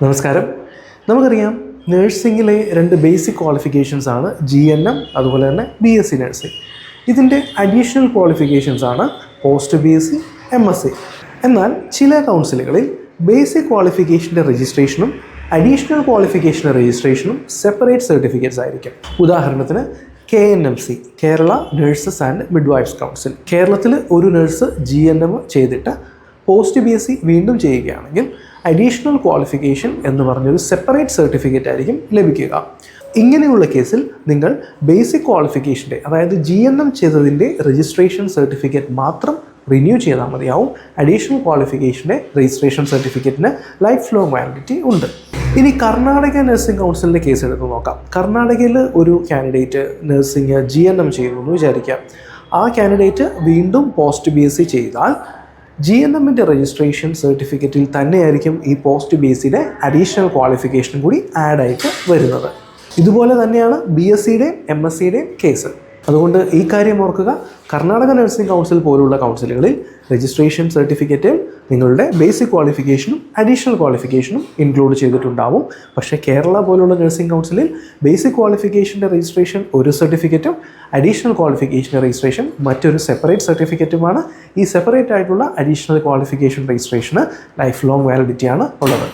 നമസ്കാരം. നമുക്കറിയാം നഴ്സിംഗിലെ രണ്ട് ബേസിക് ക്വാളിഫിക്കേഷൻസ് ആണ് GNM അതുപോലെ തന്നെ BSc നഴ്സിംഗ്. ഇതിൻ്റെ അഡീഷണൽ ക്വാളിഫിക്കേഷൻസ് ആണ് പോസ്റ്റ് BSc MSc. എന്നാൽ ചില കൗൺസിലുകളിൽ ബേസിക് ക്വാളിഫിക്കേഷൻ്റെ രജിസ്ട്രേഷനും അഡീഷണൽ ക്വാളിഫിക്കേഷൻ്റെ രജിസ്ട്രേഷനും സെപ്പറേറ്റ് സർട്ടിഫിക്കറ്റ്സ് ആയിരിക്കും. ഉദാഹരണത്തിന് KNMC, Kerala nurses and midwives council. കേരളത്തിൽ ഒരു നഴ്സ് GNM ചെയ്തിട്ട് പോസ്റ്റ് BSc വീണ്ടും ചെയ്യുകയാണെങ്കിൽ അഡീഷണൽ ക്വാളിഫിക്കേഷൻ എന്ന് പറഞ്ഞൊരു സെപ്പറേറ്റ് സർട്ടിഫിക്കറ്റ് ആയിരിക്കും ലഭിക്കുക. ഇങ്ങനെയുള്ള കേസിൽ നിങ്ങൾ ബേസിക് ക്വാളിഫിക്കേഷൻ്റെ അതായത് GNM ചെയ്തതിൻ്റെ രജിസ്ട്രേഷൻ സർട്ടിഫിക്കറ്റ് മാത്രം റിന്യൂ ചെയ്താൽ മതിയാവും. അഡീഷണൽ ക്വാളിഫിക്കേഷൻ്റെ രജിസ്ട്രേഷൻ സർട്ടിഫിക്കറ്റിന് ലൈഫ് ലോങ് വാലിഡിറ്റി ഉണ്ട്. ഇനി കർണാടക നഴ്സിംഗ് കൗൺസിലിൻ്റെ കേസ് എടുത്ത് നോക്കാം. കർണാടകയിൽ ഒരു കാൻഡിഡേറ്റ് നഴ്സിംഗ് GNM ചെയ്യുന്നു എന്ന് വിചാരിക്കാം. ആ കാൻഡിഡേറ്റ് വീണ്ടും പോസ്റ്റ് BSc ചെയ്താൽ GNMൻ്റെ രജിസ്ട്രേഷൻ സർട്ടിഫിക്കറ്റിൽ തന്നെയായിരിക്കും ഈ പോസ്റ്റ് BScയുടെ അഡീഷണൽ ക്വാളിഫിക്കേഷനും കൂടി ആഡ് ആയിട്ട് വരുന്നത്. ഇതുപോലെ തന്നെയാണ് BScയുടെയും MScയുടെയും കേസ്. അതുകൊണ്ട് ഈ കാര്യം ഓർക്കുക, കർണാടക നഴ്സിംഗ് കൗൺസിൽ പോലുള്ള കൗൺസിലുകളിൽ രജിസ്ട്രേഷൻ സർട്ടിഫിക്കറ്റിൽ നിങ്ങളുടെ ബേസിക് ക്വാളിഫിക്കേഷനും അഡീഷണൽ ക്വാളിഫിക്കേഷനും ഇൻക്ലൂഡ് ചെയ്തിട്ടുണ്ടാവും. പക്ഷേ കേരള പോലുള്ള നഴ്സിംഗ് കൗൺസിലിൽ ബേസിക് ക്വാളിഫിക്കേഷൻ്റെ രജിസ്ട്രേഷൻ ഒരു സർട്ടിഫിക്കറ്റും അഡീഷണൽ ക്വാളിഫിക്കേഷൻ്റെ രജിസ്ട്രേഷൻ മറ്റൊരു സെപ്പറേറ്റ് സർട്ടിഫിക്കറ്റുമാണ്. ഈ സെപ്പറേറ്റ് ആയിട്ടുള്ള അഡീഷണൽ ക്വാളിഫിക്കേഷൻ രജിസ്ട്രേഷന് ലൈഫ് ലോങ് വാലിഡിറ്റിയാണ് ഉള്ളത്.